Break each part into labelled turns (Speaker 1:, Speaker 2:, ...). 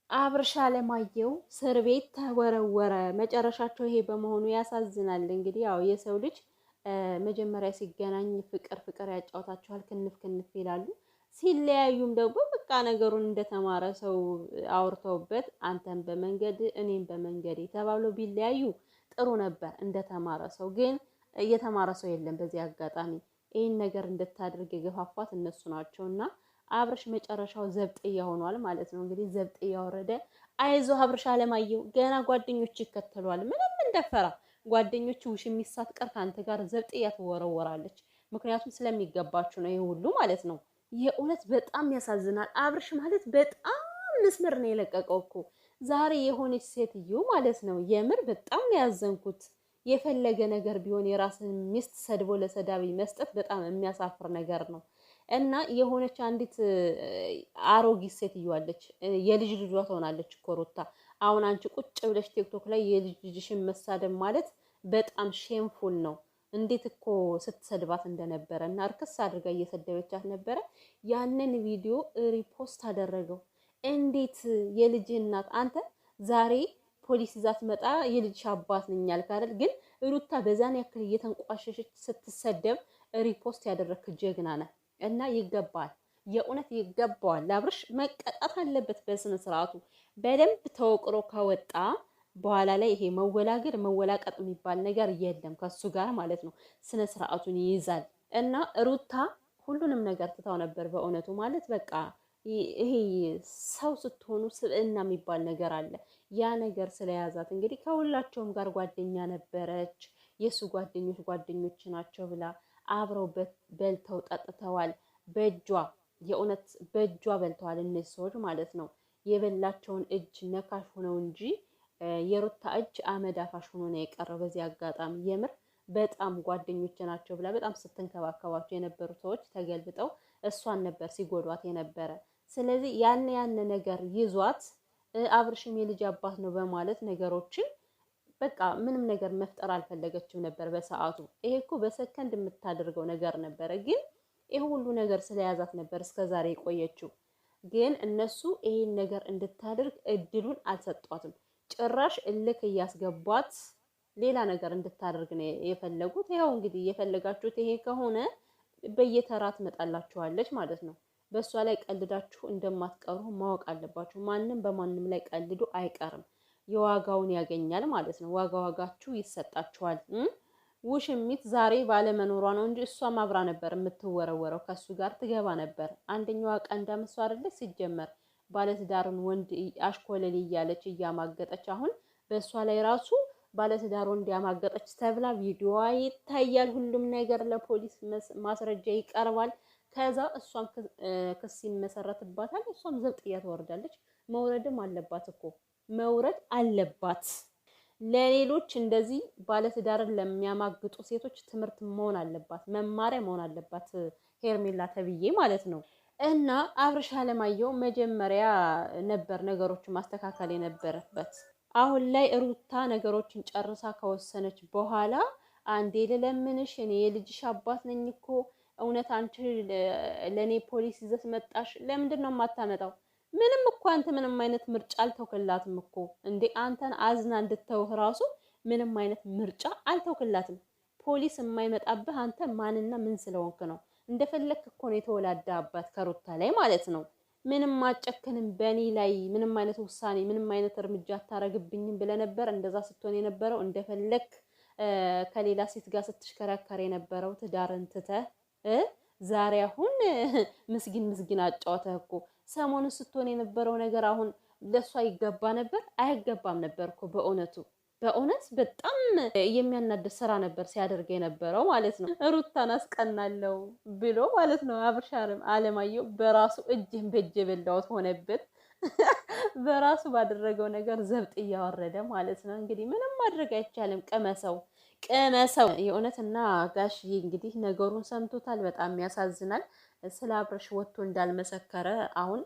Speaker 1: አብርሽ አለማየሁ እስር ቤት ተወረወረ። መጨረሻቸው ይሄ በመሆኑ ያሳዝናል። እንግዲህ ያው የሰው ልጅ መጀመሪያ ሲገናኝ ፍቅር ፍቅር ያጫውታቸዋል፣ ክንፍ ክንፍ ይላሉ። ሲለያዩም ደግሞ በቃ ነገሩን እንደተማረ ሰው አውርተውበት አንተን በመንገድ እኔም በመንገድ ተባብለው ቢለያዩ ጥሩ ነበር። እንደተማረ ሰው ግን እየተማረ ሰው የለም። በዚህ አጋጣሚ ይህን ነገር እንድታደርግ የገፋፋት እነሱ ናቸውና አብርሽ መጨረሻው ዘብጥያ ሆኗል ማለት ነው። እንግዲህ ዘብጥያ ወረደ። አይዞ አብርሽ አለማየሁ ገና ጓደኞች ይከተሏል። ምንም እንደፈራ ጓደኞቹ ውሽሚት ሳትቀር ከአንተ ጋር ዘብጥያ ትወረወራለች። ምክንያቱም ስለሚገባችሁ ነው ይሄ ሁሉ ማለት ነው። የእውነት በጣም ያሳዝናል። አብርሽ ማለት በጣም መስመር ነው የለቀቀው እኮ ዛሬ የሆነች ሴትዮ ማለት ነው። የምር በጣም ነው ያዘንኩት። የፈለገ ነገር ቢሆን የራስን ሚስት ሰድቦ ለሰዳቢ መስጠት በጣም የሚያሳፍር ነገር ነው። እና የሆነች አንዲት አሮጊት ሴትዮ አለች። የልጅ ልጇ ትሆናለች እኮ ሩታ። አሁን አንቺ ቁጭ ብለሽ ቲክቶክ ላይ የልጅ ልጅሽን መሳደብ ማለት በጣም ሼምፉል ነው። እንዴት እኮ ስትሰድባት እንደነበረ እና እርክስ አድርጋ እየሰደበቻት ነበረ። ያንን ቪዲዮ ሪፖስት አደረገው። እንዴት የልጅ እናት አንተ ዛሬ ፖሊስ ይዛት መጣ የልጅሽ አባት ነኝ ያልክ አይደል? ግን ሩታ በዛን ያክል እየተንቋሸሸች ስትሰደብ ሪፖስት ያደረክ ጀግና ነህ። እና ይገባል፣ የእውነት ይገባዋል። ለአብርሽ መቀጣት አለበት በስነ ስርዓቱ። በደንብ ተወቅሮ ከወጣ በኋላ ላይ ይሄ መወላገድ መወላቀጥ የሚባል ነገር የለም ከሱ ጋር ማለት ነው። ስነ ስርዓቱን ይይዛል። እና ሩታ ሁሉንም ነገር ትታው ነበር በእውነቱ ማለት በቃ ይሄ ሰው ስትሆኑ ስብዕና የሚባል ነገር አለ። ያ ነገር ስለያዛት እንግዲህ ከሁላቸውም ጋር ጓደኛ ነበረች። የእሱ ጓደኞች ናቸው ብላ አብረው በልተው ጠጥተዋል። በእጇ የእውነት በእጇ በልተዋል እነዚህ ሰዎች ማለት ነው። የበላቸውን እጅ ነካሽ ሆነው እንጂ የሩታ እጅ አመድ አፋሽ ሆኖ ነው የቀረው። በዚህ አጋጣሚ የምር በጣም ጓደኞች ናቸው ብላ በጣም ስትንከባከባቸው የነበሩ ሰዎች ተገልብጠው እሷን ነበር ሲጎዷት የነበረ። ስለዚህ ያን ነገር ይዟት አብርሽም የልጅ አባት ነው በማለት ነገሮችን በቃ ምንም ነገር መፍጠር አልፈለገችም ነበር በሰዓቱ። ይሄ እኮ በሰከንድ የምታደርገው ነገር ነበረ፣ ግን ይሄ ሁሉ ነገር ስለያዛት ነበር እስከዛሬ የቆየችው። ግን እነሱ ይሄን ነገር እንድታደርግ እድሉን አልሰጧትም። ጭራሽ እልክ እያስገቧት ሌላ ነገር እንድታደርግ ነው የፈለጉት። ያው እንግዲህ የፈለጋችሁት ይሄ ከሆነ በየተራ ትመጣላችኋለች ማለት ነው። በእሷ ላይ ቀልዳችሁ እንደማትቀሩ ማወቅ አለባችሁ። ማንም በማንም ላይ ቀልዶ አይቀርም። የዋጋውን ያገኛል ማለት ነው። ዋጋችሁ ይሰጣችኋል። ውሽሚት ዛሬ ባለመኖሯ ነው እንጂ እሷም አብራ ነበር የምትወረወረው፣ ከሱ ጋር ትገባ ነበር። አንደኛዋ ቀንዳ እሷ አይደለች ሲጀመር ባለትዳርን ወንድ አሽኮለል እያለች እያማገጠች፣ አሁን በእሷ ላይ ራሱ ባለትዳር ወንድ ያማገጠች ተብላ ቪዲዮዋ ይታያል። ሁሉም ነገር ለፖሊስ ማስረጃ ይቀርባል። ከዛ እሷም ክስ ይመሰረትባታል። እሷም ዘብጥያ ትወርዳለች። መውረድም አለባት እኮ መውረድ አለባት። ለሌሎች እንደዚህ ባለትዳርን ለሚያማግጡ ሴቶች ትምህርት መሆን አለባት፣ መማሪያ መሆን አለባት ሄርሜላ ተብዬ ማለት ነው። እና አብርሽ አለማየሁ መጀመሪያ ነበር ነገሮችን ማስተካከል የነበረበት። አሁን ላይ ሩታ ነገሮችን ጨርሳ ከወሰነች በኋላ አንዴ ልለምንሽ፣ እኔ የልጅሽ አባት ነኝ እኮ እውነት አንቺ ለእኔ ፖሊስ ይዘት መጣሽ? ለምንድን ነው የማታመጣው? ምንም እኮ አንተ ምንም አይነት ምርጫ አልተውክላትም እኮ እንዴ! አንተን አዝና እንድተውህ ራሱ ምንም አይነት ምርጫ አልተውክላትም። ፖሊስ የማይመጣብህ አንተ ማንና ምን ስለሆንክ ነው? እንደፈለክ እኮ ነው የተወላዳባት ከሩታ ላይ ማለት ነው። ምንም አጨክንም በእኔ ላይ ምንም አይነት ውሳኔ ምንም አይነት እርምጃ አታረግብኝም ብለህ ነበር እንደዛ ስትሆን የነበረው። እንደፈለክ ከሌላ ሴት ጋር ስትሽከረከር የነበረው ትዳርን ትተህ ዛሬ አሁን ምስጊን አጫወተህ እኮ። ሰሞኑን ስትሆን የነበረው ነገር አሁን ለሷ ይገባ ነበር? አይገባም ነበር እኮ በእውነት በጣም የሚያናድድ ስራ ነበር ሲያደርግ የነበረው ማለት ነው። ሩታን አስቀናለው ብሎ ማለት ነው። አብርሽ አለማየሁ በራሱ እጅን በእጅ የበላሁት ሆነበት። በራሱ ባደረገው ነገር ዘብጥ እያወረደ ማለት ነው። እንግዲህ ምንም ማድረግ አይቻልም። ቅመሰው የእውነትና ጋሽዬ እንግዲህ ነገሩን ሰምቶታል። በጣም ያሳዝናል። ስለ አብርሽ ወጥቶ እንዳልመሰከረ አሁን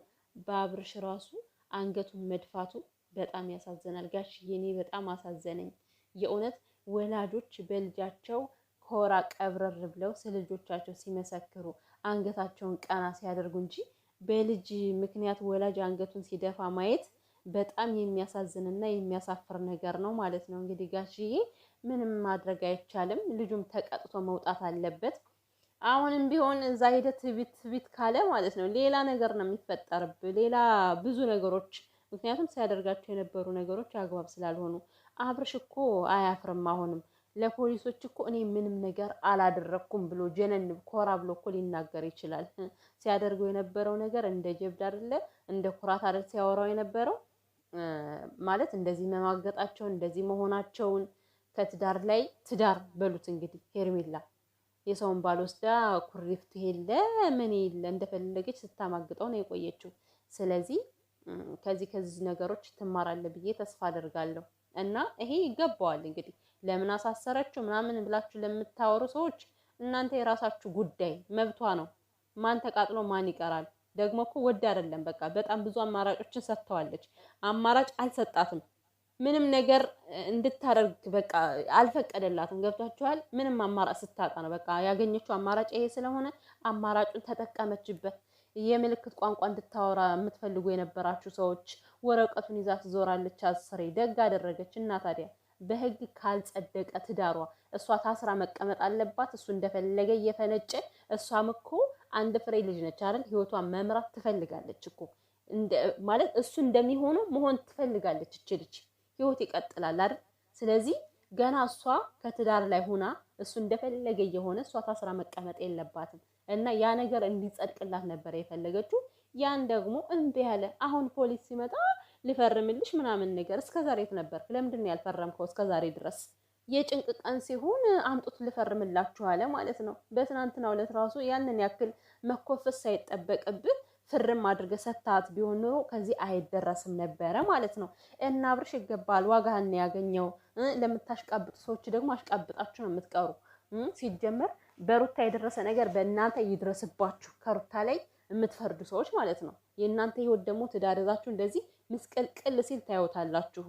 Speaker 1: በአብርሽ ራሱ አንገቱን መድፋቱ በጣም ያሳዝናል። ጋሽዬ እኔ በጣም አሳዘነኝ የእውነት። ወላጆች በልጃቸው ኮራ ቀብረር ብለው ስለ ልጆቻቸው ሲመሰክሩ አንገታቸውን ቀና ሲያደርጉ እንጂ በልጅ ምክንያት ወላጅ አንገቱን ሲደፋ ማየት በጣም የሚያሳዝንና የሚያሳፍር ነገር ነው ማለት ነው። እንግዲህ ጋሽዬ ምንም ማድረግ አይቻልም። ልጁም ተቀጥቶ መውጣት አለበት። አሁንም ቢሆን እዛ ሄደህ ትቢት ካለ ማለት ነው ሌላ ነገር ነው የሚፈጠርብህ፣ ሌላ ብዙ ነገሮች። ምክንያቱም ሲያደርጋቸው የነበሩ ነገሮች አግባብ ስላልሆኑ አብርሽ እኮ አያፍርም። አሁንም ለፖሊሶች እኮ እኔ ምንም ነገር አላደረኩም ብሎ ጀነን ኮራ ብሎ እኮ ሊናገር ይችላል። ሲያደርገው የነበረው ነገር እንደ ጀብድ አይደለ፣ እንደ ኩራት አይደል ሲያወራው የነበረው ማለት እንደዚህ መማገጣቸውን እንደዚህ መሆናቸውን ከትዳር ላይ ትዳር በሉት እንግዲህ ሄርሜላ የሰውን ባል ወስዳ ኩሪፍት የለ ምን የለ እንደፈለገች ስታማግጠው ነው የቆየችው። ስለዚህ ከዚህ ነገሮች ትማራለህ ብዬ ተስፋ አደርጋለሁ። እና ይሄ ይገባዋል እንግዲህ ለምን አሳሰረችው ምናምን ብላችሁ ለምታወሩ ሰዎች እናንተ የራሳችሁ ጉዳይ፣ መብቷ ነው። ማን ተቃጥሎ ማን ይቀራል? ደግሞ እኮ ወድ አይደለም በቃ በጣም ብዙ አማራጮችን ሰጥተዋለች። አማራጭ አልሰጣትም። ምንም ነገር እንድታደርግ በቃ አልፈቀደላትም። ገብቷችኋል? ምንም አማራጭ ስታጣ ነው በቃ ያገኘችው አማራጭ ይሄ ስለሆነ አማራጩን ተጠቀመችበት። የምልክት ቋንቋ እንድታወራ የምትፈልጉ የነበራችሁ ሰዎች ወረቀቱን ይዛ ትዞራለች አስሬ። ደግ አደረገች። እና ታዲያ በህግ ካልጸደቀ ትዳሯ እሷ ታስራ መቀመጥ አለባት? እሱ እንደፈለገ እየፈነጨ እሷም እኮ አንድ ፍሬ ልጅ ነች አይደል? ህይወቷን መምራት ትፈልጋለች እኮ ማለት እሱ እንደሚሆነው መሆን ትፈልጋለች እች ልጅ። ህይወት ይቀጥላል አይደል? ስለዚህ ገና እሷ ከትዳር ላይ ሆና እሱ እንደፈለገ እየሆነ እሷ ታስራ መቀመጥ የለባትም። እና ያ ነገር እንዲጸድቅላት ነበር የፈለገችው። ያን ደግሞ እምቢ ያለ። አሁን ፖሊስ ሲመጣ ሊፈርምልሽ ምናምን ነገር እስከዛሬ የት ነበርክ? ለምንድን ነው ያልፈረምከው እስከዛሬ ድረስ? የጭንቅ ቀን ሲሆን አምጡት ልፈርምላችሁ አለ ማለት ነው። በትናንትናው ዕለት ራሱ ያንን ያክል መኮፈስ ሳይጠበቅብህ ፍርም አድርገህ ሰታት ቢሆን ኖሮ ከዚህ አይደረስም ነበረ ማለት ነው። እና አብርሽ ይገባል፣ ዋጋህን ያገኘው። ለምታሽቃብጡ ሰዎች ደግሞ አሽቃብጣችሁ ነው የምትቀሩ። ሲጀመር በሩታ የደረሰ ነገር በእናንተ ይድረስባችሁ፣ ከሩታ ላይ የምትፈርዱ ሰዎች ማለት ነው። የእናንተ ህይወት ደግሞ ትዳር ይዛችሁ እንደዚህ ምስቅልቅል ሲል ታዩታላችሁ።